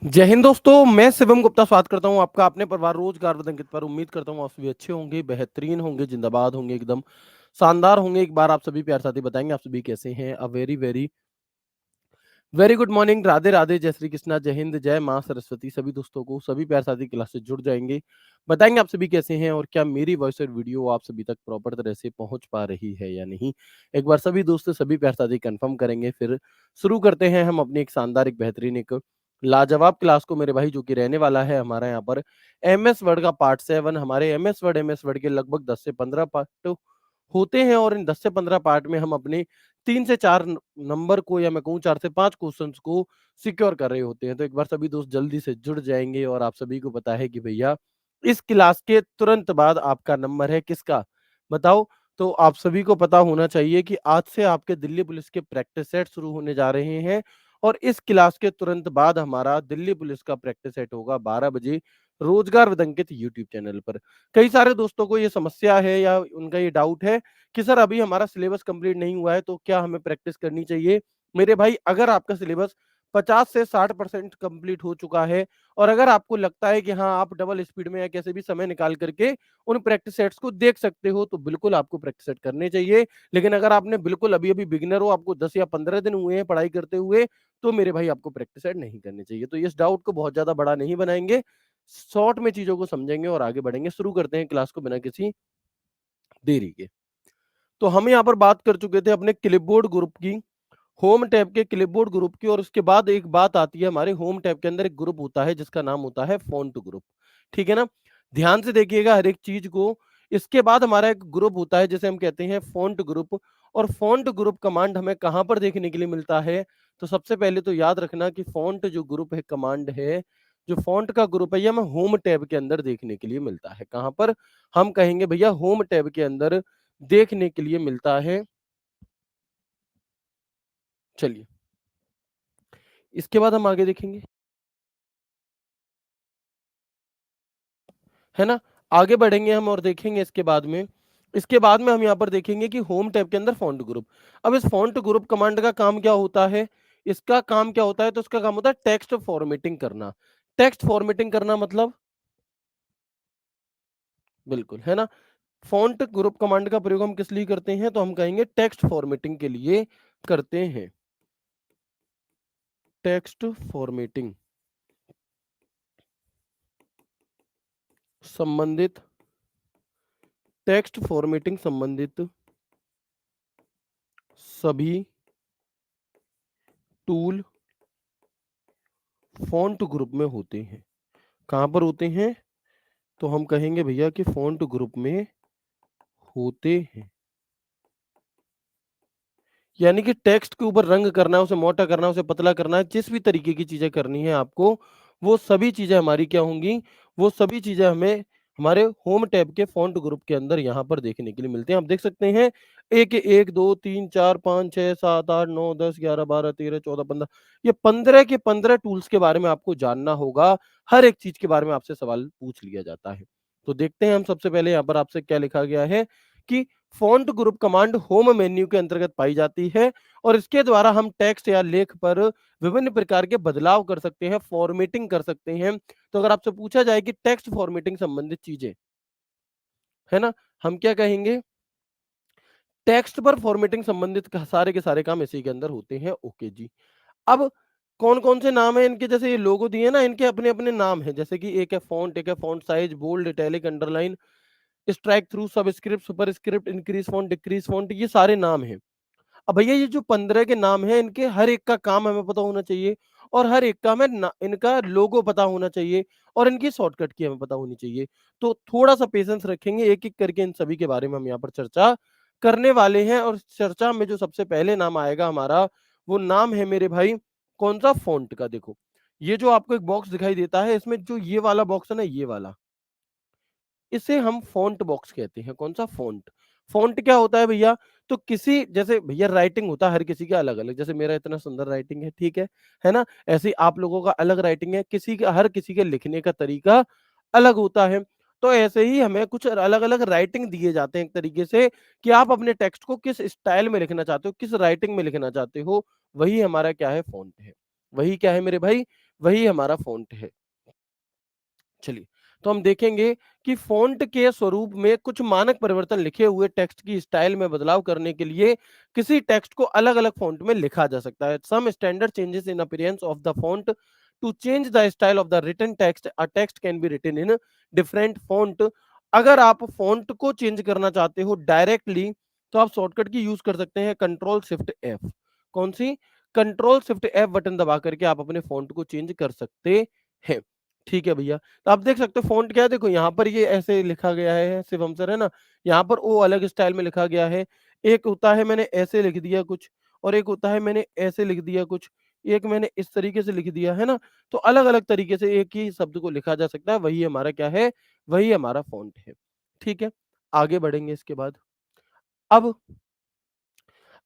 जय हिंद दोस्तों, मैं शिवम गुप्ता स्वागत करता हूं आपका अपने परिवार रोजगार वतन पर। उम्मीद करता हूं आप सभी अच्छे होंगे, बेहतरीन होंगे, जिंदाबाद होंगे, एकदम शानदार होंगे। एक बार आप सभी प्यार साथी बताएंगे आप सभी कैसे हैं। A very very very good morning, Radhe Radhe, जय श्री कृष्णा, जय हिंद, जय मां सरस्वती। सभी दोस्तों को सभी प्यार साथी क्लास से जुड़ जाएंगे, बताएंगे आप सभी कैसे हैं और क्या मेरी वॉइस और वीडियो आप सभी तक प्रॉपर तरह से पहुंच पा रही है या नहीं। एक बार सभी दोस्त सभी प्यार साथी कंफर्म करेंगे, फिर शुरू करते हैं हम अपनी एक शानदार एक बेहतरीन एक लाजवाब क्लास को मेरे भाई, जो कि रहने वाला है हमारा यहाँ पर एमएस वर्ड का पार्ट 7। हमारे एमएस वर्ड के लगभग 10 से 15 पार्ट होते हैं और इन 10 से 15 पार्ट में हम अपने 3 से 4 नंबर को, या मैं कहूँ 4 से 5 क्वेश्चंस को सिक्योर कर रहे होते हैं। तो एक बार सभी दोस्त जल्दी से जुड़ जाएंगे और आप सभी को पता है कि भैया इस क्लास के तुरंत बाद आपका नंबर है किसका, बताओ। तो आप सभी को पता होना चाहिए कि आज से आपके दिल्ली पुलिस के प्रैक्टिस सेट शुरू होने जा रहे हैं और इस क्लास के तुरंत बाद हमारा दिल्ली पुलिस का प्रैक्टिस सेट होगा 12 बजे रोजगार विद अंकित यूट्यूब चैनल पर। कई सारे दोस्तों को ये समस्या है या उनका ये डाउट है कि सर अभी हमारा सिलेबस कंप्लीट नहीं हुआ है तो क्या हमें प्रैक्टिस करनी चाहिए। मेरे भाई, अगर आपका सिलेबस 50 से 60% कंप्लीट हो चुका है और अगर आपको लगता है कि हाँ आप डबल स्पीड में या कैसे भी समय निकाल करके उन प्रैक्टिस सेट्स को देख सकते हो, तो बिल्कुल आपको प्रैक्टिस सेट करने चाहिए। लेकिन अगर आपने बिल्कुल अभी अभी बिगिनर हो, आपको 10 या 15 दिन हुए हैं पढ़ाई करते हुए, तो मेरे भाई आपको प्रैक्टिस सेट नहीं करनी चाहिए। तो इस डाउट को बहुत ज्यादा बड़ा नहीं बनाएंगे, शॉर्ट में चीजों को समझेंगे और आगे बढ़ेंगे। शुरू करते हैं क्लास को बिना किसी देरी के। तो हम यहाँ पर बात कर चुके थे अपने क्लिपबोर्ड ग्रुप की, होम टैब के क्लिपबोर्ड ग्रुप की, और उसके बाद एक बात आती है हमारे होम टैब के अंदर एक ग्रुप होता है जिसका नाम होता है फॉन्ट ग्रुप। ठीक है ना, ध्यान से देखिएगा हर एक चीज को। इसके बाद हमारा एक ग्रुप होता है जिसे हम कहते हैं फॉन्ट ग्रुप। और फॉन्ट ग्रुप कमांड हमें कहां पर देखने के लिए मिलता है, तो सबसे पहले तो याद रखना कि फॉन्ट जो ग्रुप है कमांड है, जो फॉन्ट का ग्रुप है, ये हमें होम टैब के अंदर देखने के लिए मिलता है। कहां पर, हम कहेंगे भैया होम टैब के अंदर देखने के लिए मिलता है। चलिए, इसके बाद हम आगे देखेंगे, है ना। आगे बढ़ेंगे हम और देखेंगे इसके बाद में हम यहाँ पर देखेंगे कि होम टैब के अंदर फॉन्ट ग्रुप। अब इस फॉन्ट ग्रुप कमांड का काम क्या होता है, इसका काम क्या होता है, तो इसका काम होता है टेक्स्ट फॉर्मेटिंग करना। टेक्स्ट फॉर्मेटिंग करना मतलब, बिल्कुल, है ना। फॉन्ट ग्रुप कमांड का प्रयोग हम किस लिए करते हैं, तो हम कहेंगे टेक्स्ट फॉर्मेटिंग के लिए करते हैं। टेक्स्ट फॉर्मेटिंग संबंधित टेक्स्ट फॉर्मेटिंग संबंधित सभी टूल फॉन्ट ग्रुप में होते हैं। कहां पर होते हैं, तो हम कहेंगे भैया कि फॉन्ट ग्रुप में होते हैं। यानी कि टेक्स्ट के ऊपर रंग करना है, उसे मोटा करना है, उसे पतला करना है, जिस भी तरीके की चीजें करनी है आपको, वो सभी चीजें हमारी क्या होंगी, वो सभी चीजें हमें हमारे होम टैब के फॉन्ट ग्रुप के अंदर यहाँ पर देखने के लिए मिलते हैं। आप देख सकते हैं एक एक दो तीन चार पाँच छह सात आठ नौ 10 11 12 13 14 15, ये 15 के 15 टूल्स के बारे में आपको जानना होगा। हर एक चीज के बारे में आपसे सवाल पूछ लिया जाता है। तो देखते हैं हम सबसे पहले यहाँ पर आपसे क्या लिखा गया है कि font group command home menu के अंतर्गत पाई जाती है और इसके द्वारा हम टेक्स्ट या लेख पर विभिन्न प्रकार के बदलाव कर सकते हैं, फॉर्मेटिंग कर सकते हैं। तो अगर आपसे पूछा जाए कि टेक्स्ट फॉर्मेटिंग संबंधित चीजें, है ना, हम क्या कहेंगे, टेक्स्ट पर फॉर्मेटिंग संबंधित सारे के सारे काम इसी के अंदर होते हैं। ओके जी। अब कौन कौन से नाम है इनके, जैसे ये लोगो दिए ना, इनके अपने अपने नाम है, जैसे कि एक है font size, bold, italic, underline, strike through, subscript, superscript, increase font, decrease font, ये सारे नाम हैं। अब भैया ये जो 15 के नाम हैं, इनके हर एक का काम हमें पता होना चाहिए और हर एक का हमें इनका लोगो पता होना चाहिए और इनकी शॉर्टकट की हमें पता होनी चाहिए। तो थोड़ा सा पेशेंस रखेंगे, एक एक करके इन सभी के बारे में हम यहाँ पर चर्चा करने वाले हैं। और चर्चा में जो सबसे पहले नाम आएगा हमारा, वो नाम है मेरे भाई कौन सा, फॉन्ट का। देखो, ये जो आपको एक बॉक्स दिखाई देता है, इसमें जो ये वाला बॉक्स है ना, ये वाला, इसे हम फॉन्ट बॉक्स कहते हैं। कौन सा, फॉन्ट। फॉन्ट क्या होता है भैया, तो किसी, जैसे भैया राइटिंग होता है हर किसी का अलग अलग, जैसे मेरा इतना सुंदर राइटिंग है, ठीक है ना, ऐसे ही आप लोगों का अलग राइटिंग है, किसी का, हर किसी के लिखने का तरीका अलग होता है। तो ऐसे ही हमें कुछ अलग अलग राइटिंग दिए जाते हैं एक तरीके से, कि आप अपने टेक्स्ट को किस स्टाइल में लिखना चाहते हो, किस राइटिंग में लिखना चाहते हो, वही हमारा क्या है, फॉन्ट है। वही क्या है मेरे भाई, वही हमारा फ़ॉन्ट है। चलिए, तो हम देखेंगे कि फ़ॉन्ट के स्वरूप में कुछ मानक परिवर्तन लिखे हुए टेक्स्ट की स्टाइल में बदलाव करने के लिए किसी टेक्स्ट को अलग-अलग फ़ॉन्ट में लिखा जा सकता है। Some standard changes in appearance of the font to change the style of the written text, a text can be written in different font. अगर आप फ़ॉन्ट को चेंज करना चाहते हो डायरेक्टली, तो आप शॉर्टकट की यूज़ कर सकते हैं कंट्रोल शिफ्ट एफ। कौन-सी? कंट्रोल शिफ्ट एफ बटन दबा करके आप अपने फ़ॉन्ट को चेंज कर सकते हैं। ठीक है भैया। तो आप देख सकते हो फ़ॉन्ट क्या है, देखो यहाँ पर ये ऐसे लिखा गया है शिवम सर, है ना? यहाँ पर ओ अलग स्टाइल में लिखा गया है। एक होता है मैंने ऐसे लिख दिया कुछ, और एक होता है मैंने ऐसे लिख दिया कुछ, एक मैंने इस तरीके से लिख दिया, है ना? तो अलग-अलग तरीके से एक ही शब्द को लिखा जा सकता है, वही हमारा क्या है? वही हमारा फ़ॉन्ट है। ठीक है? आगे बढ़ेंगे इसके बाद। अब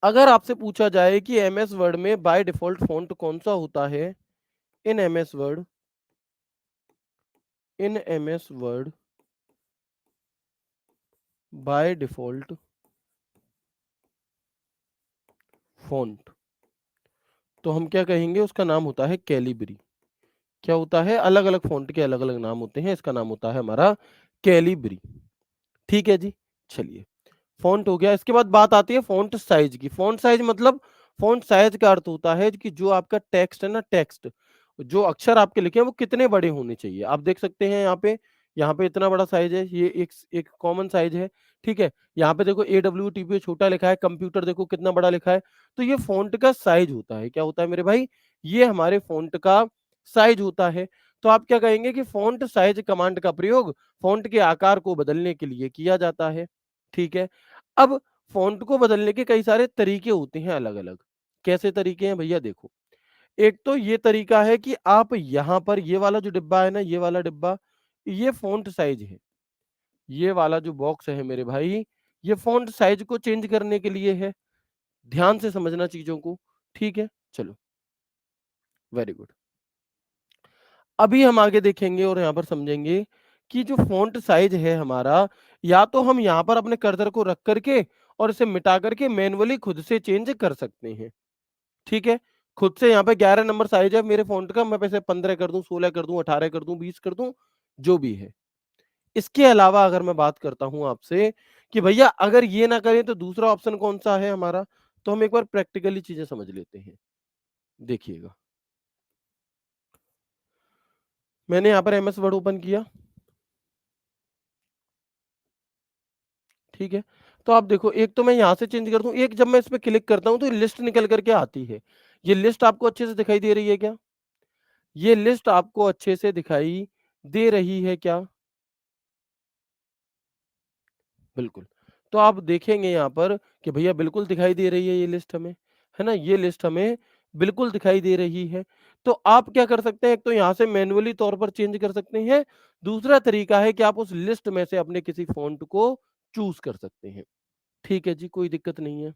अगर आपसे पूछा जाए कि एमएस वर्ड में बाय डिफ़ॉल्ट फ़ॉन्ट कौन-सा होता है? In MS word in MS word by default font, तो हम क्या कहेंगे, उसका नाम होता है कैलिबरी। क्या होता है? अलग-अलग फ़ॉन्ट के अलग-अलग नाम होते हैं, इसका नाम होता है हमारा कैलिबरी। ठीक है जी? चलिए, फ़ॉन्ट हो गया, इसके बाद बात आती है फ़ॉन्ट साइज़ की। फ़ॉन्ट साइज़ मतलब फ़ॉन्ट साइज़ का अर्थ होता है कि जो आपका टेक्स्ट है ना, टेक्स्ट, जो अक्षर आपके लिखे हैं वो कितने बड़े होने चाहिए। आप देख सकते हैं यहाँ पे इतना बड़ा साइज़ है, ये एक कॉमन साइज़ है, ठीक है? यहाँ पे देखो AWTP छोटा लिखा है, कंप्यूटर देखो कितना बड़ा लिखा है, तो ये फ़ॉन्ट का साइज़ होता है। क्या होता है मेरे भाई? ये हमारे फ़ॉन्ट का साइज़ होता है। तो आप क्या कहेंगे कि फ़ॉन्ट साइज़ कमांड का प्रयोग फ़ॉन्ट के आकार को बदलने के लिए किया जाता है। ठीक है? अब फ़ॉन्ट को बदलने के कई सारे तरीके होते हैं अलग-अलग। कैसे तरीके हैं भैया देखो, एक तो ये तरीका है कि आप यहाँ पर ये वाला जो डिब्बा है ना, ये वाला डिब्बा, ये फ़ॉन्ट साइज़ है। ये वाला जो बॉक्स है मेरे भाई, ये फ़ॉन्ट साइज़ को चेंज करने के लिए है। ध्यान से समझना चीज़ों को, ठीक है? चलो, वेरी गुड। अभी हम आगे देखेंगे और यहाँ पर समझेंगे कि जो फ़ॉन्ट साइज़ है हमारा, या तो हम यहाँ पर अपने कर्सर को रख कर के और इसे मिटा कर के मैनुअली खुद से चेंज कर सकते हैं। ठीक है? खुद से यहाँ पे 11 नंबर साइज़ है मेरे फ़ॉन्ट का, मैं वैसे 15 कर दूँ, 16 कर दूँ, 18 कर दूँ, 20 कर दूँ, जो भी है। इसके अलावा अगर मैं बात करता हूँ आपसे कि भैया अगर ये ना करें तो दूसरा ऑप्शन कौन-सा है हमारा? तो हम एक बार प्रैक्टिकली चीज़ें समझ लेते हैं। देखिएगा, मैंने यहाँ पर एमएस वर्ड ओपन किया, ठीक है? तो आप देखो, एक तो मैं यहाँ से चेंज कर दूँ, एक जब मैं इस पे क्लिक करता हूँ तो लिस्ट निकल कर के आती है। ये लिस्ट आपको अच्छे से दिखाई दे रही है क्या? ये लिस्ट आपको अच्छे से दिखाई दे रही है क्या? बिल्कुल। तो आप देखेंगे यहाँ पर कि भैया बिल्कुल दिखाई दे रही है ये लिस्ट हमें, है ना? ये लिस्ट हमें बिल्कुल दिखाई दे रही है। तो आप क्या कर सकते हैं, एक तो यहाँ से मैनुअली तौर पर चेंज कर सकते हैं, दूसरा तरीका है कि आप उस लिस्ट में से अपने किसी फ़ॉन्ट को चूज़ कर सकते हैं। ठीक है जी, कोई दिक्कत नहीं है।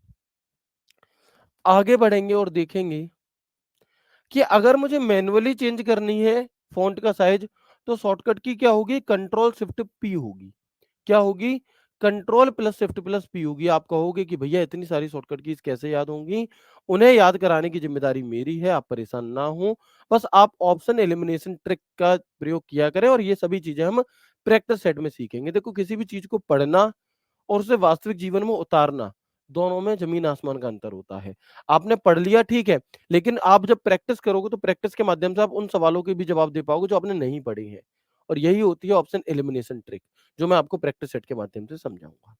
आगे बढ़ेंगे और देखेंगे कि अगर मुझे मैनुअली चेंज करनी है फ़ॉन्ट का साइज़, तो शॉर्टकट की क्या होगी? कंट्रोल शिफ्ट पी होगी। क्या होगी? Control plus shift plus P होगी। आप कहोगे कि भैया इतनी सारी शॉर्टकट कीज़ कैसे याद होंगी? उन्हें याद कराने की ज़िम्मेदारी मेरी है, आप परेशान ना हों। बस आप ऑप्शन एलिमिनेशन ट्रिक का प्रयोग किया करें और ये सभी चीज़ें हम प्रैक्टिस सेट में सीखेंगे। देखो, किसी भी चीज़ को पढ़ना और उसे वास्तविक जीवन में उतारना, दोनों में ज़मीन-आसमान का अंतर होता है। आपने पढ़ लिया ठीक है, लेकिन आप जब प्रैक्टिस करोगे तो प्रैक्टिस के माध्यम से आप उन सवालों के भी जवाब दे पाओगे जो आपने नहीं पढ़े हैं। और यही होती है ऑप्शन एलिमिनेशन ट्रिक, जो मैं आपको प्रैक्टिस सेट के माध्यम से समझाऊँगा।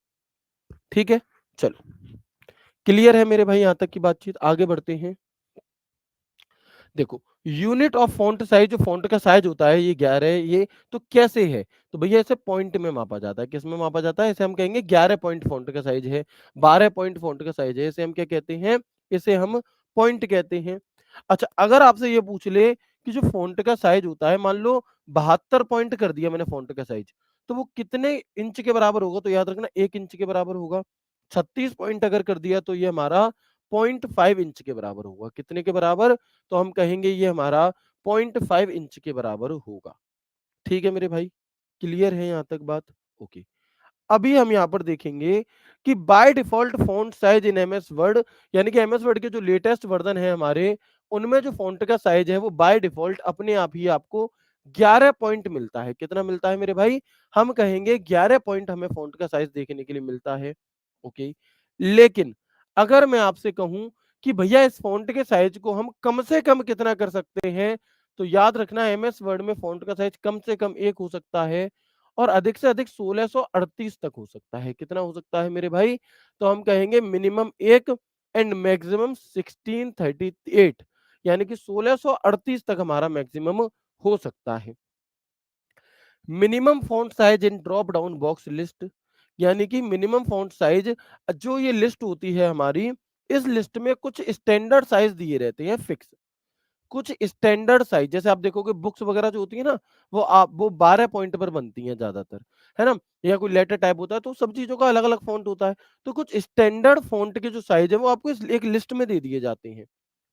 ठीक है? चलो, क्लियर है मेरे भाई यहाँ तक की बातचीत? आगे बढ़ते हैं। देखो, यूनिट ऑफ फ़ॉन्ट साइज़, जो फ़ॉन्ट का साइज़ होता है, ये 11 है ये, तो कैसे है? तो भैया इसे पॉइंट में मापा जाता है। किस में मापा जाता है? इसे हम कहेंगे 11 पॉइंट फ़ॉन्ट का साइज़ है, 12 पॉइंट फ़ॉन्ट का साइज़ है। इसे हम क्या कहते हैं? इसे हम पॉइंट कहते हैं। अच्छा, अगर आपसे ये पूछ ले कि जो फ़ॉन्ट का साइज़ होता है, मान लो 72 पॉइंट कर दिया मैंने फ़ॉन्ट का साइज़, तो वो कितने इंच के बराबर होगा? तो याद रखना 1 इंच के बराबर होगा। 36 पॉइंट अगर कर दिया तो ये हमारा 0.5 इंच के बराबर होगा। कितने के बराबर? तो हम कहेंगे ये हमारा 0.5 इंच के बराबर होगा। ठीक है मेरे भाई? क्लियर है यहाँ तक बात? ओके। अभी हम यहाँ पर देखेंगे कि by default font size in MS word, यानी कि एमएस वर्ड के जो लेटेस्ट वर्ज़न है हमारे, उनमें जो फ़ॉन्ट का साइज़ है वो बाय डिफ़ॉल्ट अपने आप ही आपको 11 पॉइंट मिलता है। कितना मिलता है मेरे भाई? हम कहेंगे 11 पॉइंट हमें फ़ॉन्ट का साइज़ देखने के लिए मिलता है। ओके। लेकिन अगर मैं आपसे कहूँ कि भैया इस फ़ॉन्ट के साइज़ को हम कम से कम कितना कर सकते हैं? तो याद रखना एमएस वर्ड में फ़ॉन्ट का साइज़ कम से कम 1 हो सकता है और अधिक से अधिक 1638 तक हो सकता है। कितना हो सकता है मेरे भाई? तो हम कहेंगे मिनिमम 1 एंड मैक्सिमम 1638 यानी कि 1638 तक हमारा मैक्सिमम हो सकता है। मिनिमम फ़ॉन्ट साइज़ इन ड्रॉप डाउन बॉक्स लिस्ट यानी कि मिनिमम फ़ॉन्ट साइज़ जो ये लिस्ट होती है हमारी, इस लिस्ट में कुछ स्टैंडर्ड साइज़ दिए रहते हैं फिक्स। कुछ स्टैंडर्ड साइज जैसे आप देखोगे बुक्स वगैरह जो होती है ना वो 12 पॉइंट पर बनती हैं ज्यादातर, है ना? या कोई लेटर टाइप होता है तो सब चीजों का अलग अलग फॉन्ट होता है। तो कुछ स्टैंडर्ड फॉन्ट के जो साइज है वो आपको एक लिस्ट में दे दिए जाते हैं।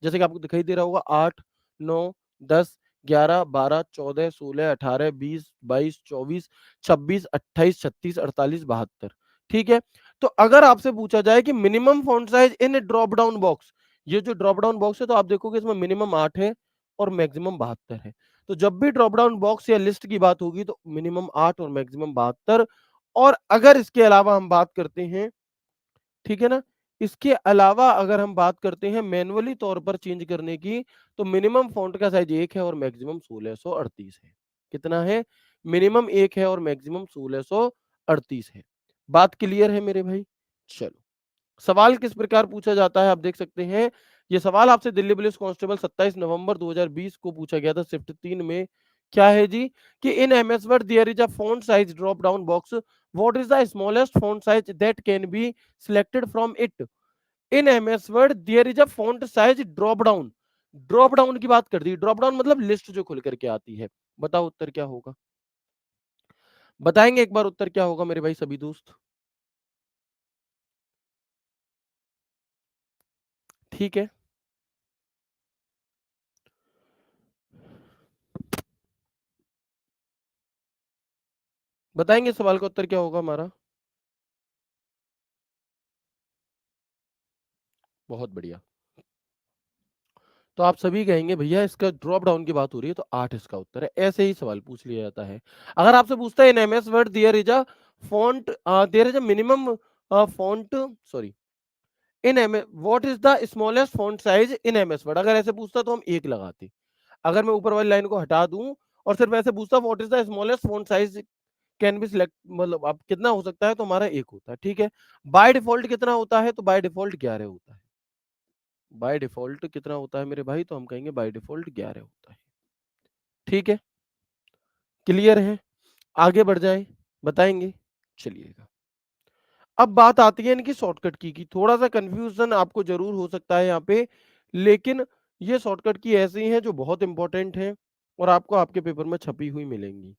जैसे कि आपको दिखाई दे रहा होगा 8, 9, 10, 11, 12, 14, 16, 18, 20, 22, 24, 26, 28, 36, 48, 72। ठीक है। तो अगर आपसे पूछा जाए कि मिनिमम फॉन्ट साइज इन ड्रॉप डाउन बॉक्स, ये जो ड्रॉप डाउन बॉक्स है तो आप देखोगे इसमें मिनिमम 8 है और मैक्सिमम 72 है। तो जब भी ड्रॉप डाउन बॉक्स या लिस्ट की बात होगी तो मिनिमम 8 और मैक्सिमम 72। और अगर इसके अलावा हम बात करते हैं, ठीक है ना? इसके अलावा अगर हम बात करते हैं मैन्युअली तौर पर चेंज करने की, तो मिनिमम फ़ॉन्ट का साइज़ 1 है और मैक्सिमम 1638 है। कितना है? मिनिमम 1 है और मैक्सिमम 1638 है। बात क्लियर है मेरे भाई? चलो। सवाल किस प्रकार पूछा जाता है आप देख सकते हैं। ये सवाल आपसे दिल्ली पुलिस कांस्टेबल 27 नवंबर 2020 को पूछा गया था शिफ्ट 3 में। क्या है जी कि in MS Word there is a font size drop down box, what is the smallest font size that can be selected from it. In MS Word there is a font size drop down की बात कर दी। Drop down मतलब list जो खुल करके आती है। बताओ उत्तर क्या होगा? बताएंगे एक बार उत्तर क्या होगा मेरे भाई सभी दोस्त? ठीक है, बताएंगे सवाल का उत्तर क्या होगा हमारा? बहुत बढ़िया। तो आप सभी कहेंगे भैया इसका ड्रॉप डाउन की बात हो रही है तो 8 इसका उत्तर है। ऐसे ही सवाल पूछ लिया जाता है। अगर आपसे पूछता है in MS Word there is a minimum font sorry in M what is the smallest font size in MS Word, अगर ऐसे पूछता तो हम 1 लगाते। अगर मैं ऊपर वाली लाइन को हटा दूं और सिर्फ ऐसे पूछता what is the smallest font size can be select, मतलब अब कितना हो सकता है तो हमारा 1 होता है। ठीक है। बाय डिफॉल्ट कितना होता है तो बाय डिफॉल्ट 11 होता है। बाय डिफॉल्ट कितना होता है मेरे भाई? तो हम कहेंगे बाय डिफॉल्ट 11 होता है। ठीक है, क्लियर है? आगे बढ़ जाएं, बताएंगे। चलिएगा, अब बात आती है इनकी शॉर्टकट की थोड़ा सा कंफ्यूजन आपको जरूर हो सकता है यहाँ पे, लेकिन ये शॉर्टकट की ऐसी हैं जो बहुत इंपॉर्टेंट है और आपको आपके पेपर में छपी हुई मिलेंगी।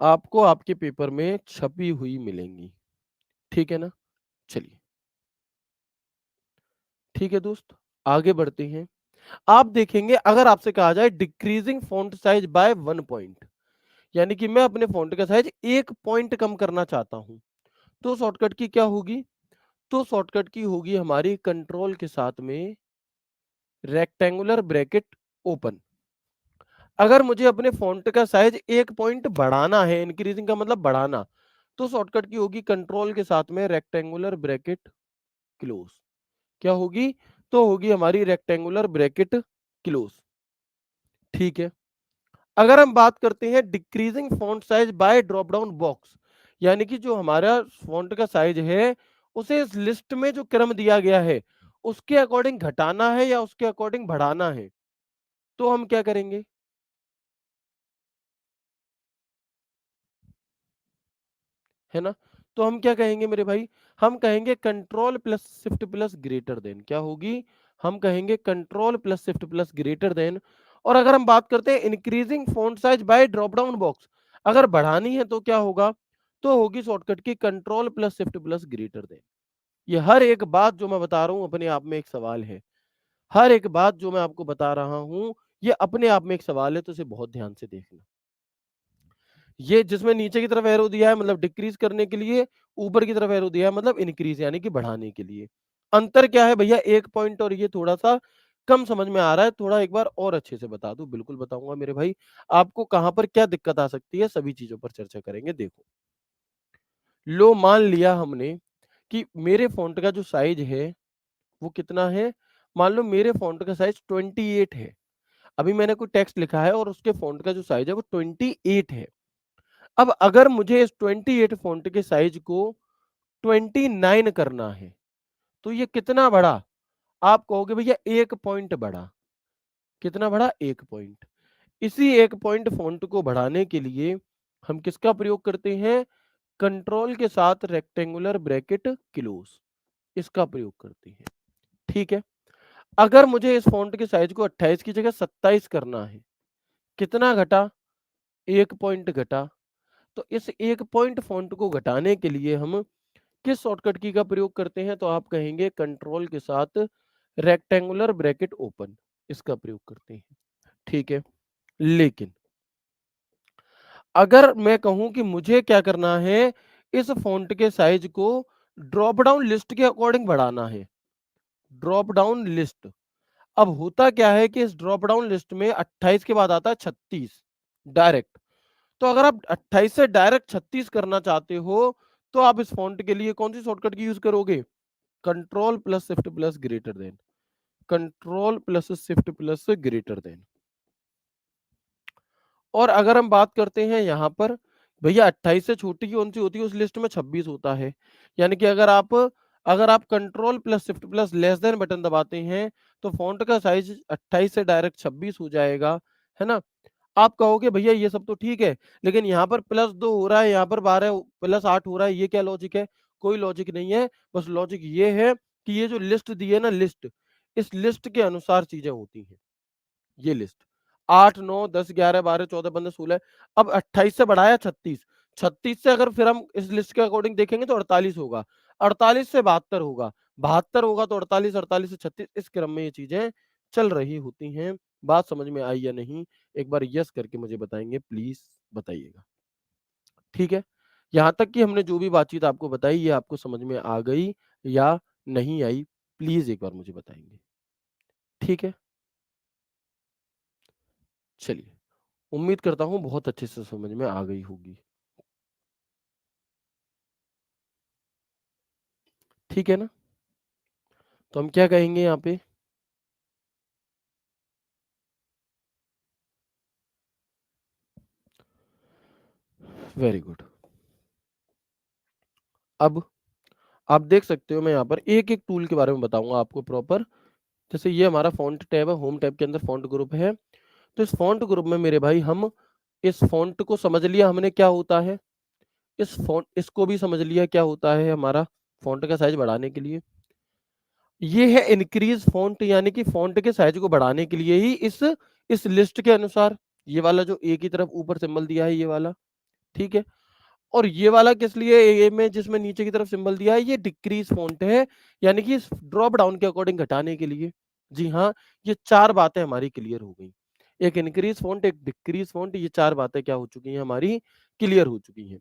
आपको आपके पेपर में छपी हुई मिलेंगी। ठीक है ना? चलिए, ठीक है दोस्त, आगे बढ़ते हैं। आप देखेंगे अगर आपसे कहा जाए decreasing font size by 1 point, यानी कि मैं अपने फॉन्ट का साइज 1 पॉइंट कम करना चाहता हूं, तो शॉर्टकट की क्या होगी? तो शॉर्टकट की होगी हमारी कंट्रोल के साथ में रेक्टेंगुलर ब्रैकेट ओपन। अगर मुझे अपने फॉन्ट का साइज 1 पॉइंट बढ़ाना है, इंक्रीजिंग का मतलब बढ़ाना, तो शॉर्टकट की होगी कंट्रोल के साथ में रेक्टेंगुलर ब्रैकेट क्लोज। क्या होगी? तो होगी हमारी रेक्टेंगुलर ब्रैकेट क्लोज। ठीक है। अगर हम बात करते हैं decreasing font size by drop down box, यानी कि जो हमारा फॉन्ट का साइज है उसे इस लिस्ट में जो क्रम दिया गया है उसके अकॉर्डिंग घटाना है या उसके अकॉर्डिंग बढ़ाना है, तो हम क्या करेंगे? है ना? तो हम क्या कहेंगे मेरे भाई? हम कहेंगे control plus shift plus greater than. क्या होगी? हम कहेंगे control plus shift plus greater than. और अगर हम बात करते हैं increasing font size by drop down box, अगर बढ़ानी है तो क्या होगा? तो होगी शॉर्टकट की control plus shift plus greater than. ये हर एक बात जो मैं बता रहा हूं अपने आप में एक सवाल है। हर एक बात जो मैं आपको बता रहा हूं ये अपने आप में एक सवाल है, तो इसे बहुत ध्यान से देखना। ये जिसमें नीचे की तरफ एरो दिया है मतलब डिक्रीज करने के लिए, ऊपर की तरफ एरो दिया है मतलब इंक्रीज यानी कि बढ़ाने के लिए। अंतर क्या है भैया, 1 पॉइंट और ये थोड़ा-सा कम समझ में आ रहा है, थोड़ा एक बार और अच्छे से बता दूँ, बिल्कुल बताऊँगा मेरे भाई। आपको कहाँ पर क्या दिक्कत आ सकती है, सभी चीज़ों पर चर्चा करेंगे। देखो, लो मान लिया हमने कि मेरे फ़ॉन्ट का जो साइज़ है, वो कितना है? मान लो मेरे फ़ॉन्ट का साइज़ 28 है। अभी मैंने कोई टेक्स्ट लिखा है और उसके फ़ॉन्ट का जो साइज़ है वो 28 है। अब अगर मुझे इस 28 फ़ॉन्ट के साइज़ को 29 करना है, तो ये कितना बढ़ा? आप कहोगे भैया 1 पॉइंट बढ़ा। कितना बढ़ा? 1 पॉइंट। इसी 1 पॉइंट फ़ॉन्ट को बढ़ाने के लिए हम किसका प्रयोग करते हैं? कंट्रोल के साथ रेक्टेंगुलर ब्रैकेट क्लोज़, इसका प्रयोग करते हैं। ठीक है? अगर मुझे इस फ़ॉन्ट के साइज़ को 28 की जगह 27 करना है, कितना घटा? 1 पॉइंट घटा। तो इस 1 पॉइंट फ़ॉन्ट को घटाने के लिए हम किस शॉर्टकट की का प्रयोग करते हैं? तो आप कहेंगे कंट्रोल के साथ रेक्टेंगुलर ब्रैकेट ओपन, इसका प्रयोग करते हैं। ठीक है? लेकिन अगर मैं कहूँ कि मुझे क्या करना है, इस फ़ॉन्ट के साइज़ को ड्रॉप डाउन लिस्ट के अकॉर्डिंग बढ़ाना है। Drop down list. अब होता क्या है कि इस ड्रॉप डाउन लिस्ट में 28 के बाद आता है 36 डायरेक्ट। तो अगर आप 28 से डायरेक्ट 36 करना चाहते हो, तो आप इस फ़ॉन्ट के लिए कौन-सी शॉर्टकट की यूज़ करोगे? Control plus shift plus greater than. Control plus shift plus greater than. और अगर हम बात करते हैं यहाँ पर, भैया 28 से छोटी कौन-सी होती है उस लिस्ट में? 26 होता है। यानी कि अगर आप control plus shift plus less than button दबाते हैं, तो फ़ॉन्ट का साइज़ 28 से डायरेक्ट 26 हो जाएगा, है ना? आप कहोगे भैया ये सब तो ठीक है, लेकिन यहाँ पर +2 हो रहा है, यहाँ पर 12 +8 हो रहा है, ये क्या लॉजिक है? कोई लॉजिक नहीं है, बस लॉजिक ये है कि ये जो लिस्ट दी है ना लिस्ट, इस लिस्ट के अनुसार चीज़ें होती हैं। ये लिस्ट 8, 9, 10, 11, 12, 14, 15, 16 अब 28 से बढ़ाया 36, 36 से अगर फिर हम इस लिस्ट के अकॉर्डिंग देखेंगे तो 48 होगा, 48 से 72 होगा, 72 होगा तो 48, 48 से 36 इस क्रम में ये चीज़ें चल रही होती हैं। बात समझ में आई या नहीं? एक बार यस करके मुझे बताएँगे प्लीज़ बताइएगा। ठीक है? यहाँ तक कि हमने जो भी बातचीत आपको बताई ये आपको समझ में आ गई या नहीं आई? प्लीज़ एक बार मुझे बताएँगे। ठीक है? चलिए। उम्मीद करता हूँ बहुत अच्छे से समझ में आ गई होगी। ठीक है ना? तो हम क्या कहेंगे यहाँ पे? Very good. अब आप देख सकते हो मैं यहाँ पर एक-एक टूल के बारे में बताऊँगा आपको प्रॉपर। जैसे ये हमारा फ़ॉन्ट टैब है, होम टैब के अंदर फ़ॉन्ट ग्रुप है। तो इस फ़ॉन्ट ग्रुप में मेरे भाई हम इस फ़ॉन्ट को समझ लिया हमने क्या होता है। इसको भी समझ लिया क्या होता है हमारा फ़ॉन्ट का साइज़ बढ़ाने के लिए। ये है इंक्रीज़ फ़ॉन्ट यानी कि फ़ॉन्ट के साइज़ को बढ़ाने के लिए ही इस लिस्ट के अनुसार ये वाला जो ए की तरफ ऊपर सिंबल दिया है ये वाला, ठीक है? और ये वाला किस लिए ए में जिसमें नीचे की तरफ सिंबल दिया है ये डिक्रीज़ फ़ॉन्ट है, यानी कि इस ड्रॉप डाउन के अकॉर्डिंग घटाने के लिए। जी हाँ, ये 4 बातें हमारी क्लियर हो गई। एक इंक्रीज़ फ़ॉन्ट, एक डिक्रीज़ फ़ॉन्ट ये 4 बातें क्या हो चुकी हैं हमारी क्लियर हो चुकी हैं।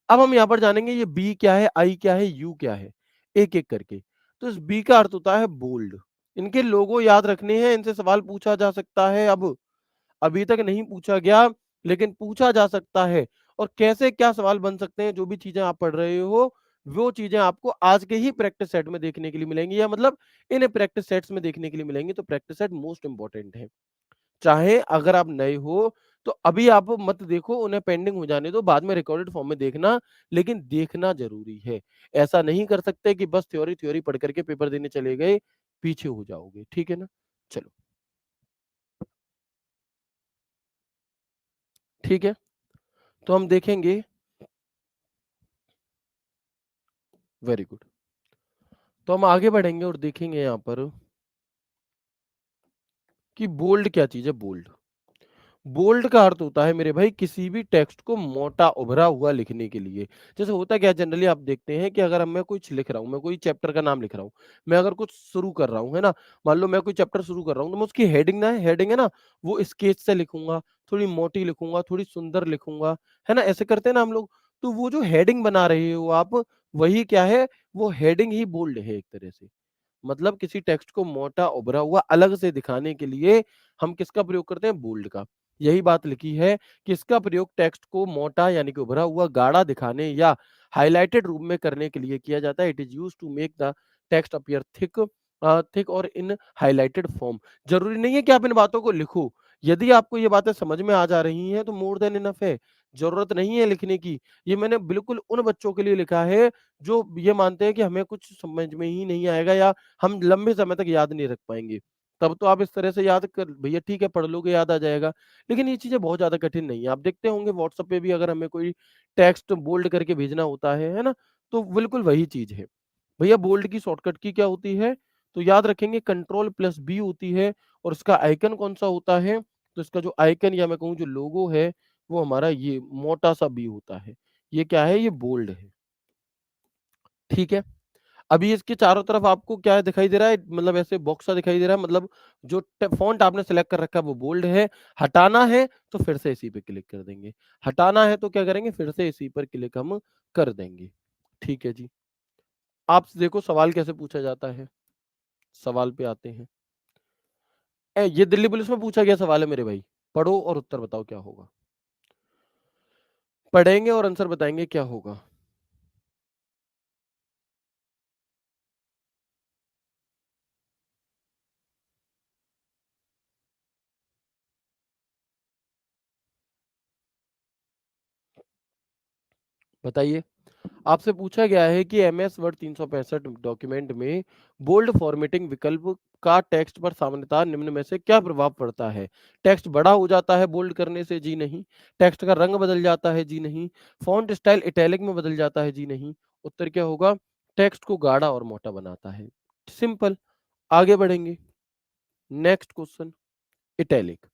अब हम यहाँ पर जानेंगे ये बी क्या है, आई क्या है, यू क्या है, एक-एक करके। तो इस बी का अर्थ होता है बोल्ड। इनके लोगो याद रखने हैं, इनसे सवाल पूछा जा सकता है अब। अभी तक नहीं पूछा गया, लेकिन पूछा जा सकता है। और कैसे क्या सवाल बन सकते हैं, जो भी चीज़ें आप पढ़ रहे हो, वो चीज़ें आपको आज के ही प्रैक्टिस सेट में देखने के लिए मिलेंगी या मतलब इन प्रैक्टिस सेट्स में देखने के लिए मिलेंगी। तो प्रैक्टिस सेट मोस्ट इम्पोर्टेंट है। चाहे अगर आप नए हो, तो अभी आप मत देखो, उन्हें पेंडिंग हो जाने दो, बाद में रिकॉर्डेड फॉर्म में देखना, लेकिन देखना ज़रूरी है। ऐसा नहीं कर सकते कि बस थ्योरी पढ़ कर के पेपर देने चले गए, पीछे हो जाओगे। ठीक है ना? चलो, ठीक है? तो हम देखेंगे वेरी गुड। तो हम आगे बढ़ेंगे और देखेंगे यहाँ पर कि बोल्ड क्या चीज़ है बोल्ड। बोल्ड का अर्थ होता है मेरे भाई किसी भी टेक्स्ट को मोटा उभरा हुआ लिखने के लिए। जैसे होता क्या है जनरली आप देखते हैं कि अगर अब मैं कुछ लिख रहा हूँ, मैं कोई चैप्टर का नाम लिख रहा हूँ, मैं अगर कुछ शुरू कर रहा हूँ, है ना? मान लो मैं कोई चैप्टर शुरू कर रहा हूँ, तो मैं उसकी हेडिंग है ना, वो स्केच से लिखूँगा, थोड़ी मोटी लिखूँगा, थोड़ी सुंदर लिखूँगा, है ना? ऐसे करते हैं ना हम लोग। तो वो जो हेडिंग बना रहे हो आप, वही क्या है, वो हेडिंग ही बोल्ड है एक तरह से। मतलब किसी टेक्स्ट को मोटा उभरा हुआ अलग से दिखाने के लिए हम किसका प्रयोग करते हैं? बोल्ड का। यही बात लिखी है कि इसका प्रयोग टेक्स्ट को मोटा यानी कि उभरा हुआ गाढ़ा दिखाने या हाइलाइटेड रूप में करने के लिए किया जाता है। It is used to make the text appear thick और इन हाइलाइटेड फॉर्म। जरूरी नहीं है कि आप इन बातों को लिखो। यदि आपको ये बातें समझ में आ जा रही हैं तो मोर देन इनफ है। जरूरत नहीं है लिखने की। ये मैंने बिल्कुल उन बच्चों के लिए लिखा है जो ये मानते हैं कि हमें कुछ समझ में ही नहीं आएगा या हम लंबे समय तक याद नहीं रख पाएंगे। तब तो आप इस तरह से याद कर भैया ठीक है पढ़ लोगे याद आ जाएगा। लेकिन ये चीजें बहुत ज्यादा कठिन नहीं है। आप देखते होंगे व्हाट्सएप पे भी अगर हमें कोई टेक्स्ट बोल्ड करके भेजना होता है ना? तो बिल्कुल वही चीज है। भैया बोल्ड की शॉर्टकट की क्या होती है? तो याद रखेंगे कंट्रोल प्लस बी होती है। और इसका आइकन कौन सा होता है? तो इसका जो आइकन या मैं कहूँ जो लोगो है वो हमारा ये मोटा सा बी होता है। ये क्या है? ये बोल्ड है। ठीक है। अभी इसके चारों तरफ आपको क्या दिखाई दे रहा है? मतलब ऐसे बॉक्स सा दिखाई दे रहा है। मतलब जो फॉन्ट आपने सेलेक्ट कर रखा है वो बोल्ड है। हटाना है तो फिर से इसी पे क्लिक कर देंगे। हटाना है तो क्या करेंगे? फिर से इसी पर क्लिक हम कर देंगे। ठीक है जी। आप देखो सवाल कैसे पूछा जाता है। सवाल पे आते हैं। ये दिल्ली पुलिस में पूछा गया सवाल है मेरे भाई। पढ़ो और उत्तर बताओ क्या होगा। पढ़ेंगे और आंसर बताएंगे क्या होगा। बताइए। आपसे पूछा गया है कि एमएस वर्ड 365 डॉक्यूमेंट में बोल्ड फॉर्मेटिंग विकल्प का टेक्स्ट पर सामान्यतः निम्न में से क्या प्रभाव पड़ता है? टेक्स्ट बड़ा हो जाता है बोल्ड करने से? जी नहीं। टेक्स्ट का रंग बदल जाता है? जी नहीं। फॉन्ट स्टाइल इटैलिक में बदल जाता है? जी नहीं। उत्तर क्या होगा? टेक्स्ट को गाढ़ा और मोटा बनाता है। सिंपल। आगे बढ़ेंगे। Next question. इटैलिक।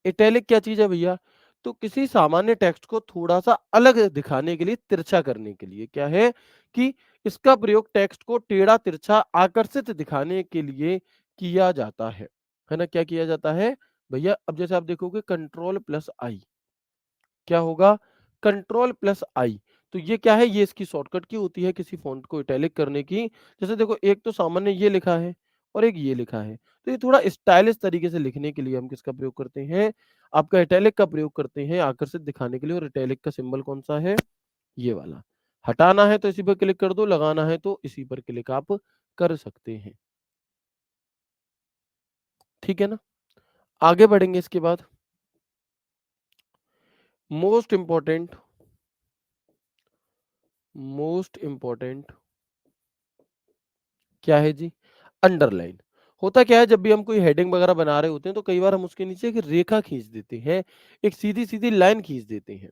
इटैलिक क्या चीज है भैया? तो किसी सामान्य टेक्स्ट को थोड़ा सा अलग दिखाने के लिए, तिरछा करने के लिए क्या है कि इसका प्रयोग टेक्स्ट को टेढ़ा तिरछा आकर्षित दिखाने के लिए किया जाता है ना? क्या किया जाता है भैया? अब जैसे आप देखोगे कंट्रोल प्लस आई, क्या होगा? कंट्रोल प्लस आई। तो ये क्या है? ये इसकी शॉर्टकट की होती है किसी फॉन्ट को इटैलिक करने की। जैसे देखो एक तो सामान्य ये लिखा है और एक ये लिखा है। तो ये थोड़ा स्टाइलिश तरीके से लिखने के लिए हम किसका प्रयोग करते हैं? आपका इटैलिक का प्रयोग करते हैं आकर्षित दिखाने के लिए। और इटैलिक का सिंबल कौन सा है? ये वाला। हटाना है तो इसी पर क्लिक कर दो, लगाना है तो इसी पर क्लिक आप कर सकते हैं। ठीक है ना? आगे बढ़ेंगे इसके बाद। मोस्ट इंपॉर्टेंट, मोस्ट इंपॉर्टेंट क्या है जी? अंडरलाइन। होता क्या है जब भी हम कोई हेडिंग वगैरह बना रहे होते हैं तो कई बार हम उसके नीचे एक रेखा खींच देते हैं, एक सीधी सीधी लाइन खींच देते हैं।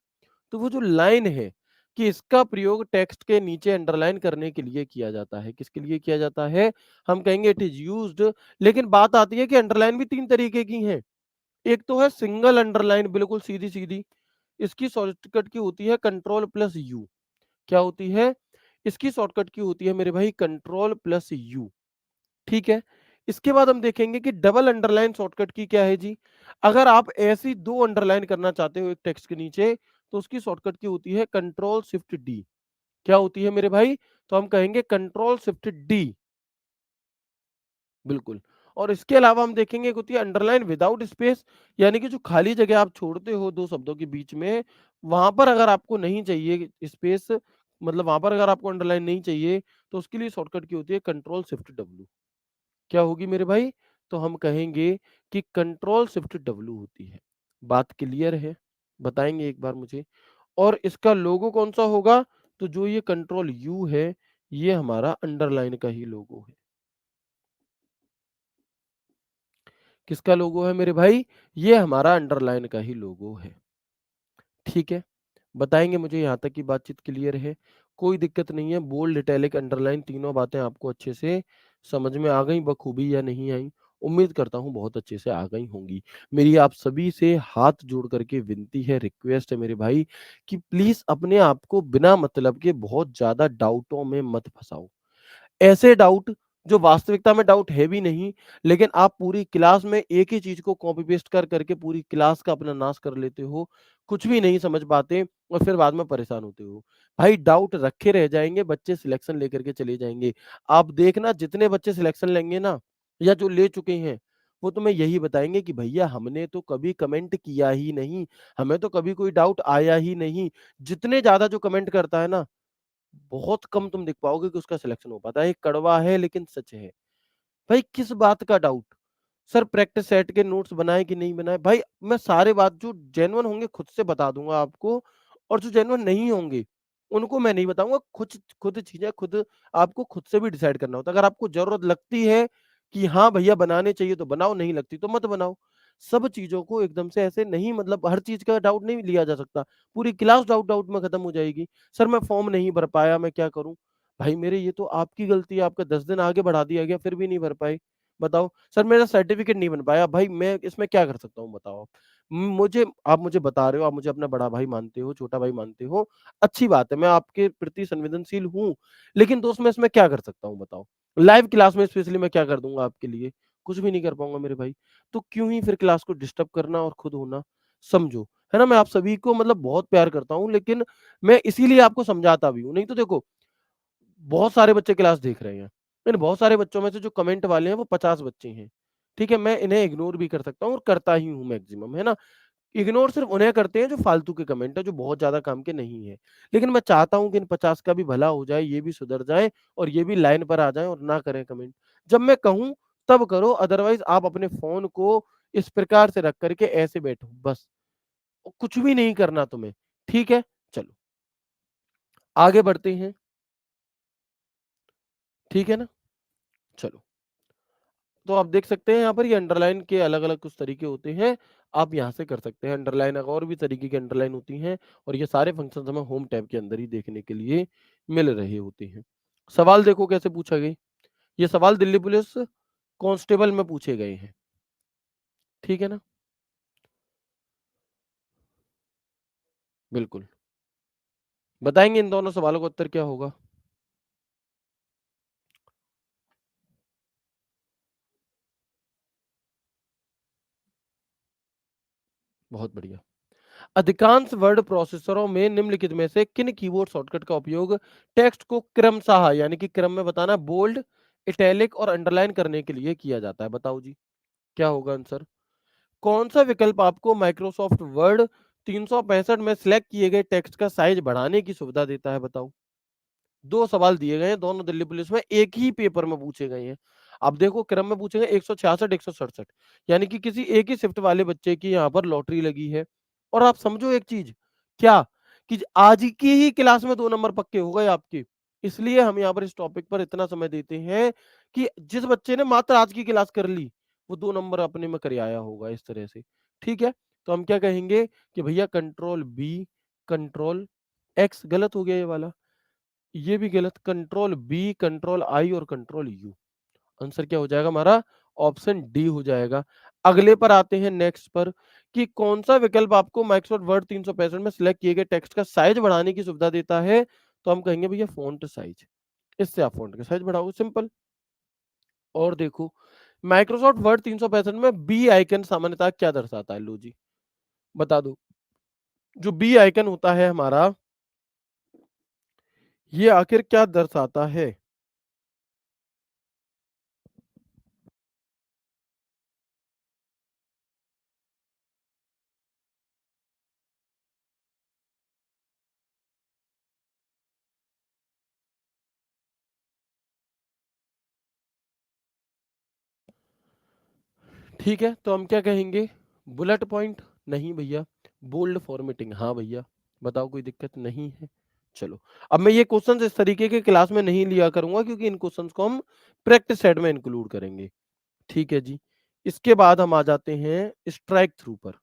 तो वो जो लाइन है कि इसका प्रयोग टेक्स्ट के नीचे अंडरलाइन करने के लिए किया जाता है। किसके लिए किया जाता है? हम कहेंगे इट इज यूज्ड। लेकिन बात आती है कि अंडरलाइन भी तीन तरीके की हैं। एक तो है सिंगल अंडरलाइन, बिल्कुल सीधी सीधी। इसकी शॉर्टकट की होती है कंट्रोल प्लस यू। क्या होती है? इसकी शॉर्टकट की होती है मेरे भाई कंट्रोल प्लस यू। ठीक है। इसके बाद हम देखेंगे कि डबल अंडरलाइन शॉर्टकट की क्या है जी? अगर आप ऐसी दो अंडरलाइन करना चाहते हो एक टेक्स्ट के नीचे तो उसकी शॉर्टकट की होती है कंट्रोल शिफ्ट डी। क्या होती है मेरे भाई? तो हम कहेंगे कंट्रोल शिफ्ट डी। बिल्कुल। और इसके अलावा हम देखेंगे एक होती है अंडरलाइन विदाउट स्पेस, यानी कि जो खाली जगह आप छोड़ते हो दो शब्दों के बीच में, वहां पर अगर आपको नहीं चाहिए स्पेस, मतलब वहां पर अगर आपको अंडरलाइन नहीं चाहिए तो उसके लिए शॉर्टकट की होती है कंट्रोल शिफ्ट डब्ल्यू। क्या होगी मेरे भाई? तो हम कहेंगे कि कंट्रोल शिफ्ट डब्ल्यू होती है। बात क्लियर है? बताएंगे एक बार मुझे। और इसका लोगो कौन सा होगा? तो जो ये कंट्रोल यू है ये हमारा अंडरलाइन का ही लोगो है। किसका लोगो है मेरे भाई? ये हमारा अंडरलाइन का ही लोगो है। ठीक है। बताएंगे मुझे यहाँ तक की बातचीत क्लियर है? कोई दिक्कत नहीं है। बोल्ड इटैलिक अंडरलाइन तीनों बातें आपको अच्छे से समझ में आ गई बखूबी या नहीं आई? उम्मीद करता हूँ बहुत अच्छे से आ गई होंगी। मेरी आप सभी से हाथ जोड़ करके विनती है, रिक्वेस्ट है मेरे भाई कि प्लीज अपने आप को बिना मतलब के बहुत ज्यादा डाउटों में मत फंसाओ। ऐसे डाउट जो वास्तविकता में डाउट है भी नहीं, लेकिन आप पूरी क्लास में एक ही चीज़ को कॉपी पेस्ट कर करके पूरी क्लास का अपना नाश कर लेते हो, कुछ भी नहीं समझ पाते और फिर बाद में परेशान होते हो। भाई डाउट रखे रह जाएँगे, बच्चे सिलेक्शन लेकर के चले जाएँगे। आप देखना जितने बच्चे सिलेक्शन लेंगे ना या जो ले चुके हैं, वो तुम्हें यही बताएँगे कि भैया हमने तो कभी कमेंट किया ही नहीं, हमें तो कभी कोई डाउट आया ही नहीं। जितने ज़्यादा जो कमेंट करता है ना, बहुत कम तुम देख पाओगे कि उसका सिलेक्शन हो पाता है। ये कड़वा है लेकिन सच है। भाई किस बात का डाउट? सर प्रैक्टिस सेट के नोट्स बनाए कि नहीं बनाए? भाई मैं सारे बात जो जेन्युइन होंगे खुद से बता दूँगा आपको और जो जेन्युइन नहीं होंगे, उनको मैं नहीं बताऊँगा। खुद खुद चीज़ें खुद आपको खुद से भी डिसाइड करना होता है। अगर आपको ज़रूरत लगती है कि हाँ भैया बनाने चाहिए तो बनाओ, नहीं लगती तो मत बनाओ। सब चीज़ों को एकदम से ऐसे नहीं मतलब हर चीज़ का डाउट नहीं लिया जा सकता। पूरी क्लास डाउट में खत्म हो जाएगी। सर मैं फॉर्म नहीं भर पाया, मैं क्या करूँ? भाई मेरे ये तो आपकी गलती है, आपका 10 दिन आगे बढ़ा दिया गया फिर भी नहीं भर पाए। बताओ, सर मेरा सर्टिफ़िकेट नहीं बन पाया, भाई मैं इसमें क्या कर सकता हूँ बताओ आप? मुझे आप मुझे बता रहे हो, आप मुझे अपना बड़ा भाई मानते हो, छोटा भाई मानते हो, अच्छी बात है, मैं आपके प्रति संवेदनशील हूँ, लेकिन दोस्त मैं इसमें क्या कर सकता हूँ बताओ? लाइव क्लास में स्पेशली मैं क्या कर दूँगा आपके लिए? कुछ भी नहीं कर पाऊँगा मेरे भाई। तो क्यों ही फिर क्लास को डिस्टर्ब करना और खुद होना? समझो, है ना? मैं आप सभी को मतलब बहुत प्यार करता हूँ, लेकिन मैं इसीलिए आपको समझाता भी हूँ, नहीं तो देखो बहुत सारे बच्चे क्लास देख रहे हैं। इन बहुत सारे बच्चों में से जो कमेंट वाले हैं वो 50 बच्चे हैं। ठीक है? मैं इन्हें इग्नोर भी कर सकता हूँ और करता ही हूँ मैक्सिमम, है ना? इग्नोर सिर्फ़ उन्हें करते हैं जो फालतू के कमेंट हैं, जो बहुत ज़्यादा काम के नहीं हैं। लेकिन मैं चाहता हूँ कि इन 50 का भी भला हो जाए, ये भी सुधर जाएँ और ये भी लाइन पर आ जाएँ और ना करें कमेंट। जब मैं कहूँ तब करो, अदरवाइज़ आप अपने फ़ोन को इस प्रकार से रख कर के ऐसे बैठो बस। कुछ भी नहीं करना तुम्हें। ठीक है? चलो, आगे बढ़ते हैं। ठीक है ना? चलो। तो आप देख सकते हैं यहाँ पर ये अंडरलाइन के अलग-अलग कुछ तरीके होते हैं। आप यहाँ से कर सकते हैं अंडरलाइन और भी तरीके की अंडरलाइन होती हैं और ये सारे फंक्शंस हमें होम टैब के अंदर ही देखने के लिए मिल रहे होते हैं। सवाल देखो कैसे पूछा गया। ये सवाल दिल्ली पुलिस कांस्टेबल में पूछे गए हैं। ठीक है ना? बिल्कुल। बताएँगे इन दोनों सवालों का उत्तर क्या होगा? बहुत बढ़िया। अधिकांश वर्ड प्रोसेसरों में निम्नलिखित में से किन कीबोर्ड शॉर्टकट का उपयोग टेक्स्ट को क्रमशः यानी कि क्रम में बताना बोल्ड, इटैलिक और अंडरलाइन करने के लिए किया जाता है? बताओ जी, क्या होगा आंसर? कौन सा विकल्प आपको माइक्रोसॉफ्ट वर्ड 365 में सिलेक्ट किए गए टेक्स्ट का साइज बढ़ाने की सुविधा देता है? बताओ। 2 सवाल दिए गए हैं, दोनों दिल्ली पुलिस में एक ही पेपर में पूछे गए हैं। अब देखो क्रम में पूछे गए 166, 167 यानी कि किसी एक ही शिफ्ट वाले बच्चे की यहाँ पर लॉटरी लगी है। और आप समझो एक चीज़, क्या? कि आज की ही क्लास में 2 नंबर पक्के हो गए आपके। इसलिए हम यहाँ पर इस टॉपिक पर इतना समय देते हैं कि जिस बच्चे ने मात्र आज की क्लास कर ली, वो 2 नंबर अपने में कर आया होगा इस तरह से। ठीक है? तो हम क्या कहेंगे कि भैया कंट्रोल बी, कंट्रोल एक्स गलत हो गया ये वाला। ये भी गलत कंट्रोल बी, कंट्रोल आई और कंट्रोल यू। आंसर क्या हो जाएगा हमारा? ऑप्शन डी हो जाएगा। अगले पर आते हैं नेक्स्ट पर कि कौन सा विकल्प आपको माइक्रोसॉफ्ट वर्ड 365 में सिलेक्ट किए गए टेक्स्ट का साइज बढ़ाने की सुविधा देता है? तो हम कहेंगे भैया फ़ॉन्ट साइज। इससे आप फ़ॉन्ट का साइज बढ़ाओगे सिंपल। और देखो माइक्रोसॉफ्ट वर्ड 365 में बी आइकन सामान्यतः क्या दर्शाता है? लो जी, बता दो। जो बी आइकन होता है हमारा, ये आखिर क्या दर्शाता है? ठीक है, तो हम क्या कहेंगे? Bullet point? नहीं भैया। Bold formatting? हाँ भैया। बताओ कोई दिक्कत नहीं है? चलो, अब मैं ये क्वेश्चंस इस तरीके के क्लास में नहीं लिया करूँगा क्योंकि इन क्वेश्चंस को हम प्रैक्टिस सेट में इंक्लूड करेंगे। ठीक है जी। इसके बाद हम आ जाते हैं स्ट्राइक थ्रू पर।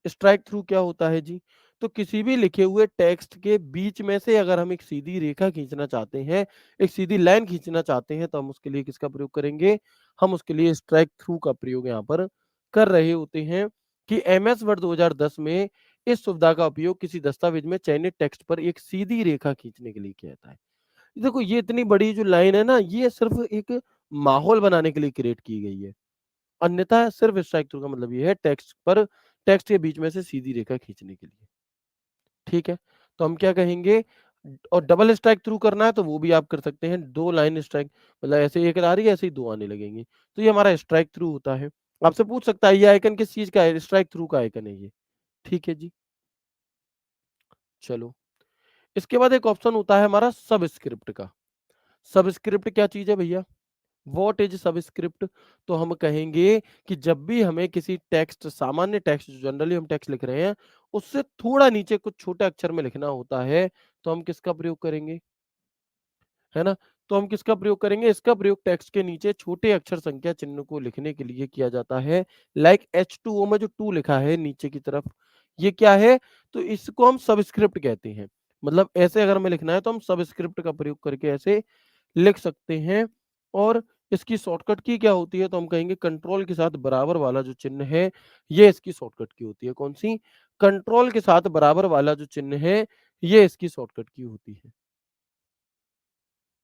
स्ट्राइक थ्रू क्या होता है जी? तो किसी भी लिखे हुए टेक्स्ट के बीच में से अगर हम एक सीधी रेखा खींचना चाहते हैं, एक सीधी लाइन खींचना चाहते हैं, तो हम उसके लिए किसका प्रयोग करेंगे? हम उसके लिए स्ट्राइक थ्रू का प्रयोग यहाँ पर कर रहे होते हैं कि एमएस वर्ड 2010 में इस सुविधा का उपयोग किसी दस्तावेज में चयनित टेक्स्ट पर एक सीधी रेखा खींचने के लिए किया जाता है। देखो ये इतनी बड़ी जो लाइन है ना, ये सिर्फ़ एक माहौल बनाने के लिए क्रिएट की गई है। अन्यथा सिर्फ स्ट्राइक थ्रू का मतलब ये है टेक्स्ट के बीच में से सीधी रेखा खींचने के लिए। ठीक है? तो हम क्या कहेंगे और डबल स्ट्राइक थ्रू करना है तो वो भी आप कर सकते हैं। 2 लाइन स्ट्राइक मतलब ऐसे एक आ रही है, ऐसे ही 2 आने लगेंगी। तो ये हमारा स्ट्राइक थ्रू होता है। आपसे पूछ सकता है ये आइकन किस चीज़ का है? स्ट्राइक थ्रू का आइकन है ये। ठीक है जी। चलो, इसके बाद एक ऑप्शन होता है हमारा सबस्क्रिप्ट का। सबस्क्रिप्ट क्या चीज़ है भैया? What is subscript? तो हम कहेंगे कि जब भी हमें किसी टेक्स्ट सामान्य टेक्स्ट जो जनरली हम टेक्स्ट लिख रहे हैं, उससे थोड़ा नीचे कुछ छोटे अक्षर में लिखना होता है, तो हम किसका प्रयोग करेंगे? है ना? तो हम किसका प्रयोग करेंगे? इसका प्रयोग टेक्स्ट के नीचे छोटे अक्षर संख्या चिन्ह को लिखने के लिए किया जाता है। लाइक H2O में जो 2 लिखा है नीचे की तरफ, ये क्या है? तो इसको हम सबस्क्रिप्ट कहते हैं। मतलब ऐसे अगर हमें लिखना है तो हम सबस्क्रिप्ट का प्रयोग करके ऐसे लिख सकते हैं और इसकी शॉर्टकट की क्या होती है? तो हम कहेंगे कंट्रोल के साथ बराबर वाला जो चिन्ह है, ये इसकी शॉर्टकट की होती है। कौन-सी? कंट्रोल के साथ बराबर वाला जो चिन्ह है, ये इसकी शॉर्टकट की होती है।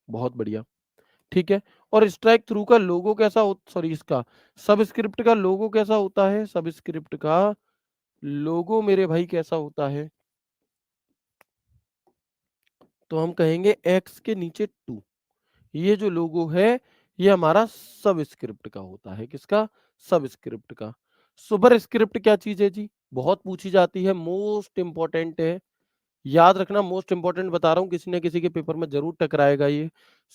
बहुत बढ़िया। ठीक है? और स्ट्राइक थ्रू का लोगो कैसा हो सॉरी इसका सबस्क्रिप्ट का लोगो कैसा होता है? सबस्क्रिप्ट का लोगो मेरे भाई कैसा होता है? तो हम कहेंगे एक्स के नीचे 2 ये जो लोगो है, ये हमारा सबस्क्रिप्ट का होता है। किसका? सबस्क्रिप्ट का। सुपरस्क्रिप्ट क्या चीज़ है जी? बहुत पूछी जाती है, मोस्ट इम्पोर्टेंट है। याद रखना मोस्ट इम्पोर्टेंट बता रहा हूँ, किसी न किसी के पेपर में ज़रूर टकराएगा ये।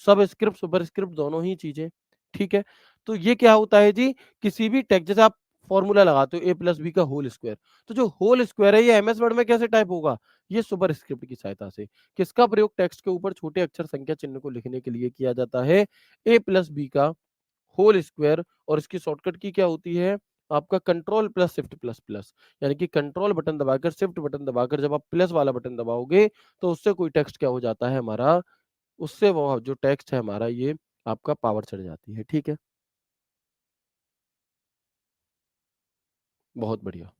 सबस्क्रिप्ट, सुपरस्क्रिप्ट दोनों ही चीज़ें, ठीक है? तो ये क्या होता है जी, किसी भी टेक्स्ट जैसे आप फ़ॉर्मूला लगाते हो a+b का होल स्क्वायर, तो जो होल स्क्वायर है ये एमएस वर्ड में कैसे टाइप होगा? ये सुपरस्क्रिप्ट की सहायता से। किसका प्रयोग टेक्स्ट के ऊपर छोटे अक्षर संख्या चिन्ह को लिखने के लिए किया जाता है? a+b का होल स्क्वायर और इसकी शॉर्टकट की क्या होती है? आपका control plus shift plus plus यानी कि कंट्रोल बटन दबाकर शिफ्ट बटन दबाकर जब आप प्लस वाला बटन दबाओगे तो उससे कोई टेक्स्ट क्या हो जाता है हमारा उससे वो जो टेक्स्ट है हमारा ये आपका पावर चढ़ जाती है। ठीक है? बहुत बढ़िया।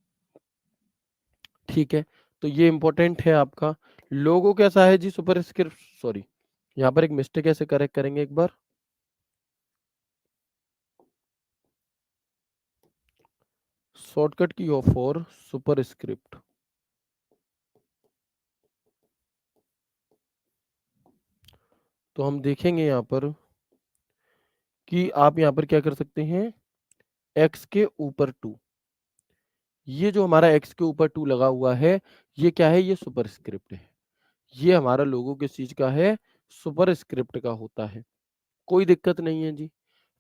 ठीक है? तो ये इंपॉर्टेंट है आपका। लोगो कैसा है जी? सुपरस्क्रिप्ट सॉरी यहाँ पर एक मिस्टेक ऐसे करेक्ट करेंगे एक बार। शॉर्टकट की ऑफ फॉर सुपरस्क्रिप्ट। तो हम देखेंगे यहाँ पर कि आप यहाँ पर क्या कर सकते हैं एक्स के ऊपर 2 ये जो हमारा एक्स के ऊपर 2 लगा हुआ है, ये क्या है? ये सुपरस्क्रिप्ट है। ये हमारा लोगो किस चीज़ का है? सुपरस्क्रिप्ट का होता है। कोई दिक्कत नहीं है जी।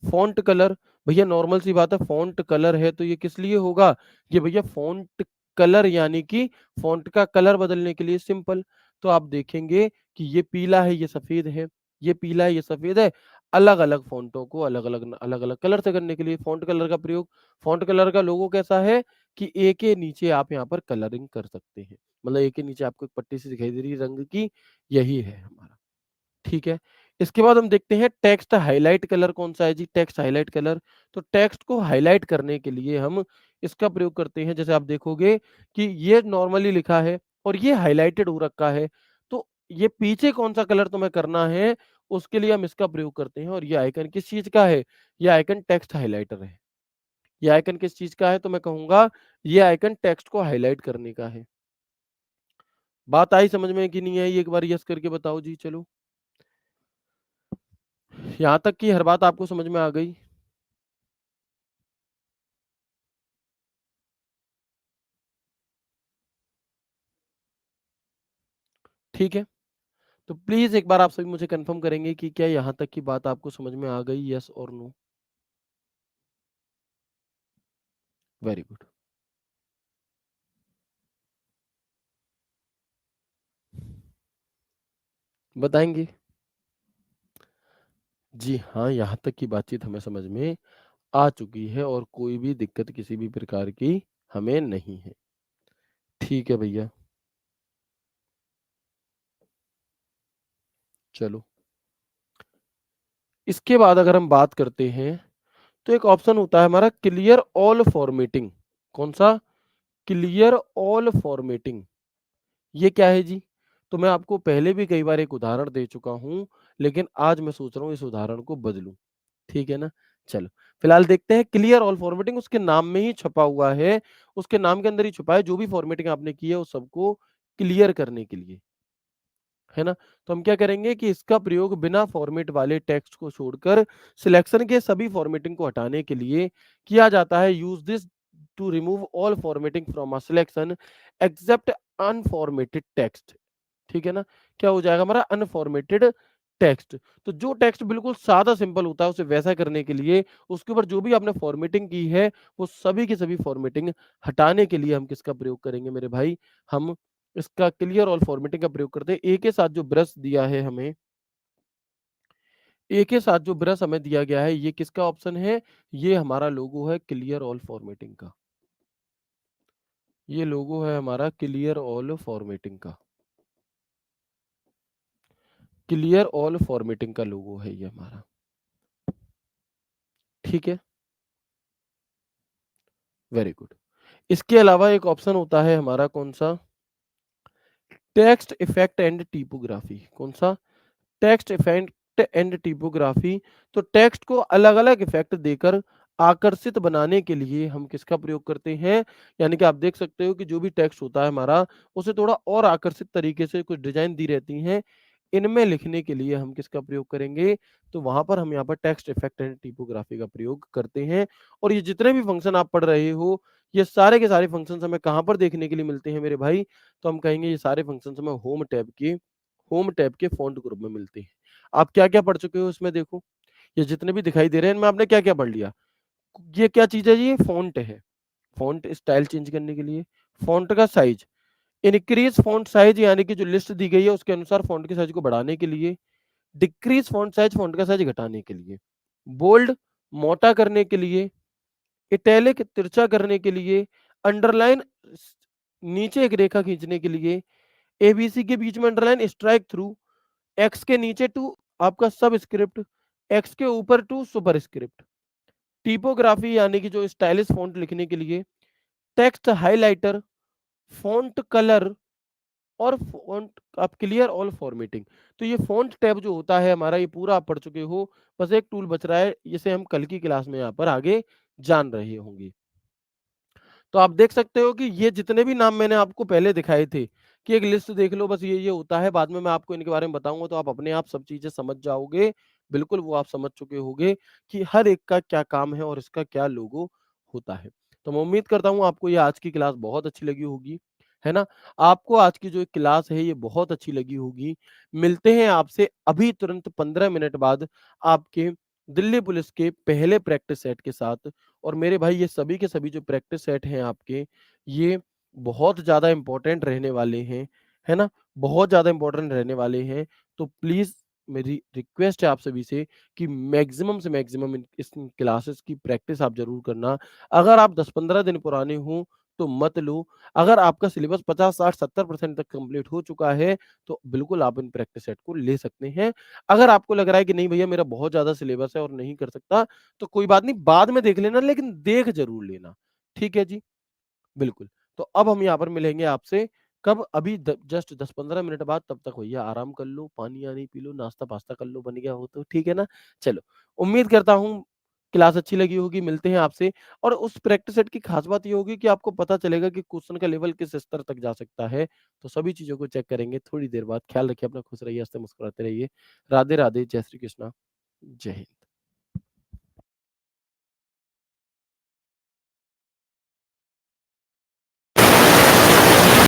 फ़ॉन्ट कलर भैया नॉर्मल सी बात है फ़ॉन्ट कलर है तो ये किस लिए होगा? ये भैया फ़ॉन्ट कलर यानी कि फ़ॉन्ट का कलर बदलने के लिए सिंपल। तो आप देखेंगे कि ये पीला है, ये सफ़ेद है, ये पीला है, ये सफ़ेद है। अलग-अलग फ़ॉन्टों को अलग-अलग कलर से करने के लिए फ़ॉन्ट कलर का प्रयोग। फ़ॉन्ट कलर का लोगो कैसा है कि ए के नीचे आप यहाँ पर कलरिंग कर सकते हैं। मतलब ए के नीचे आपको एक पट्टी सी दिखाई दे रही है रंग की, यही है हमारा। ठीक है। इसके बाद हम देखते हैं टेक्स्ट हाइलाइट कलर कौन-सा है जी? Text highlight colour. तो टेक्स्ट को हाइलाइट करने के लिए हम इसका प्रयोग करते हैं। जैसे आप देखोगे कि ये नॉर्मली लिखा है और ये हाइलाइटेड हो रखा है। तो ये पीछे कौन-सा कलर तुम्हें करना है, उसके लिए हम इसका प्रयोग करते हैं और ये आइकन किस चीज़ का है? ये आइकन टेक्स्ट हाइलाइटर है। ये आइकन किस चीज़ का है? तो मैं कहूँगा ये आइकन टेक्स्ट को हाइलाइट करने का है। बात आई समझ में कि नहीं आई? एक बार यस करके बताओ जी चलो। यहाँ तक कि हर बात आपको समझ में आ गई? ठीक है। तो प्लीज़ एक बार आप सभी मुझे कन्फर्म करेंगे कि क्या यहाँ तक की बात आपको समझ में आ गई येस और नो? Very good. बताएँगे? जी हाँ, यहाँ तक की बातचीत हमें समझ में आ चुकी है और कोई भी दिक्कत किसी भी प्रकार की हमें नहीं है। ठीक है भैया, चलो। इसके बाद अगर हम बात करते हैं, तो एक ऑप्शन होता है हमारा क्लियर ऑल फॉर्मेटिंग। कौन-सा? Clear all formatting. ये क्या है जी? तो मैं आपको पहले भी कई बार एक उदाहरण दे चुका हूँ, लेकिन आज मैं सोच रहा हूँ इस उदाहरण को बदलूँ। ठीक है ना? चलो, फिलहाल देखते हैं क्लियर ऑल फॉर्मेटिंग उसके नाम में ही छपा हुआ है, उसके नाम के अंदर ही छुपा है, जो भी फॉर्मेटिंग आपने की है उस सबको क्लियर करने के लिए, है ना? तो हम क्या करेंगे कि इसका प्रयोग बिना फॉर्मेट वाले टेक्स्ट को छोड़कर सिलेक्शन के सभी फॉर्मेटिंग को हटाने के लिए किया जाता है। Use this to remove all formatting from a selection except unformatted text. ठीक है ना? क्या हो जाएगा हमारा अनफॉर्मेटेड टेक्स्ट। तो जो टेक्स्ट बिल्कुल सादा सिंपल होता है उसे वैसा करने के लिए उसके ऊपर जो भी आपने फॉर्मेटिंग की है वो सभी की सभी फॉर्मेटिंग हटाने के लिए हम किसका प्रयोग करेंगे मेरे भाई? हम इसका क्लियर ऑल फॉर्मेटिंग का प्रयोग करते हैं। ए के साथ जो ब्रश दिया है हमें, ए के साथ जो ब्रश हमें दिया गया है ये किसका ऑप्शन है? ये हमारा लोगो है क्लियर ऑल फॉर्मेटिंग का। ये लोगो है हमारा क्लियर ऑल फॉर्मेटिंग का। क्लियर ऑल फॉर्मेटिंग का लोगो है ये हमारा। ठीक है? Very good. इसके अलावा एक ऑप्शन होता है हमारा कौन-सा? Text effect and typography. कौन-सा? Text effect and typography. तो टेक्स्ट को अलग-अलग इफेक्ट देकर आकर्षित बनाने के लिए हम किसका प्रयोग करते हैं? यानी कि आप देख सकते हो कि जो भी टेक्स्ट होता है हमारा, उसे थोड़ा और आकर्षित तरीके से कुछ डिज़ाइन दी रहती हैं। इनमें लिखने के लिए हम किसका प्रयोग करेंगे? तो वहाँ पर हम यहाँ पर टेक्स्ट इफेक्ट एंड टाइपोग्राफी का प्रयोग करते हैं। और ये जितने भी फंक्शन आप पढ़ रहे हो, ये सारे के सारे फंक्शंस हमें कहाँ पर देखने के लिए मिलते हैं मेरे भाई? तो हम कहेंगे ये सारे फंक्शंस हमें होम टैब के फ़ॉन्ट ग्रुप में मिलते हैं। आप क्या-क्या पढ़ चुके हो इसमें देखो? ये जितने भी दिखाई दे रहे हैं इनमें आपने क्या-क्या पढ़ लिया? ये क्या चीज़ है जी? ये फ़ॉन्ट है। फ़ॉन्ट स्टाइल चेंज करने के लिए, फ़ॉन्ट का साइज़, इनक्रीज़ फ़ॉन्ट साइज़ यानी कि जो लिस्ट दी गई है उसके अनुसार फ़ॉन्ट के साइज़ को बढ़ाने के लिए, डिक्रीज़ फ़ॉन्ट का साइज़ घटाने के लिए, बोल्ड मोटा करने के लिए, इटैलिक तिरछा करने के लिए, अंडरलाइन स नीचे एक रेखा खींचने के लिए, एबीसी के बीच में अंडरलाइन स्ट्राइक थ्रू, एक्स के नीचे टू आपका सबस्क्रिप्ट, एक्स के ऊपर टू सुपरस्क्रिप्ट, टाइपोग्राफी यानी कि जो स्टाइलिश फ़ॉन्ट लिखने के लिए, टेक्स्ट हाइलाइटर, फ़ॉन्ट कलर और फ़ॉन्ट आप क्लियर ऑल फॉर्मेटिंग। तो ये फ़ॉन्ट टैब जो होता है हमारा ये पूरा आप पढ़ चुके हो। बस एक टूल बच रहा है, इसे हम कल की क्लास में यहाँ पर आगे जान रहे होंगे। तो आप देख सकते हो कि ये जितने भी नाम मैंने आपको पहले दिखाए थे कि एक लिस्ट देख लो बस ये होता है, बाद में मैं आपको इनके बारे में बताऊँगा तो आप अपने आप सब चीज़ें समझ जाओगे। बिल्कुल वो आप समझ चुके होंगे कि हर एक का क्या काम है और इसका क्या लोगो होता है। तो मैं उम्मीद करता हूँ आपको ये आज की क्लास बहुत अच्छी लगी होगी, है ना? आपको आज की जो क्लास है ये बहुत अच्छी लगी होगी। मिलते हैं आपसे अभी तुरंत 15 मिनट बाद आपके दिल्ली पुलिस के पहले प्रैक्टिस सेट के साथ। और मेरे भाई ये सभी के सभी जो प्रैक्टिस सेट हैं आपके, ये बहुत ज़्यादा इम्पोर्टेंट रहने वाले हैं, है ना? बहुत ज़्यादा इम्पोर्टेंट रहने वाले हैं, तो प्लीज़ मेरी रिक्वेस्ट है आप सभी से कि मैक्सिमम से मैक्सिमम इन इस क्लासेस की प्रैक्टिस आप ज़रूर करना। अगर आप 10-15 दिन पुराने हो, तो मत लो। अगर आपका सिलेबस 50, 60, 70% तक कंप्लीट हो चुका है, तो बिल्कुल आप इन प्रैक्टिस सेट को ले सकते हैं। अगर आपको लग रहा है कि नहीं भैया मेरा बहुत ज़्यादा सिलेबस है और नहीं कर सकता, तो कोई बात नहीं, बाद में देख लेना लेकिन देख ज़रूर लेना। ठीक है जी? बिल्कुल। तो अब हम यहाँ पर मिलेंगे आपसे कब? अभी द जस्ट 10-15 मिनट बाद। तब तक भैया आराम कर लो, पानी-वानी पी लो, नाश्ता-पास्ता कर लो बन गया हो तो, ठीक है ना? चलो, उम्मीद करता हूँ क्लास अच्छी लगी होगी, मिलते हैं आपसे। और उस प्रैक्टिस सेट की खास बात ये होगी कि आपको पता चलेगा कि क्वेश्चन का लेवल किस स्तर तक जा सकता है। तो सभी चीज़ों को चेक करेंगे थोड़ी देर बाद। ख्याल रखिए अपना, खुश रहिए, हँसते मुस्कुराते रहिए। राधे-राधे, जय श्री कृष्णा, जय हिंद।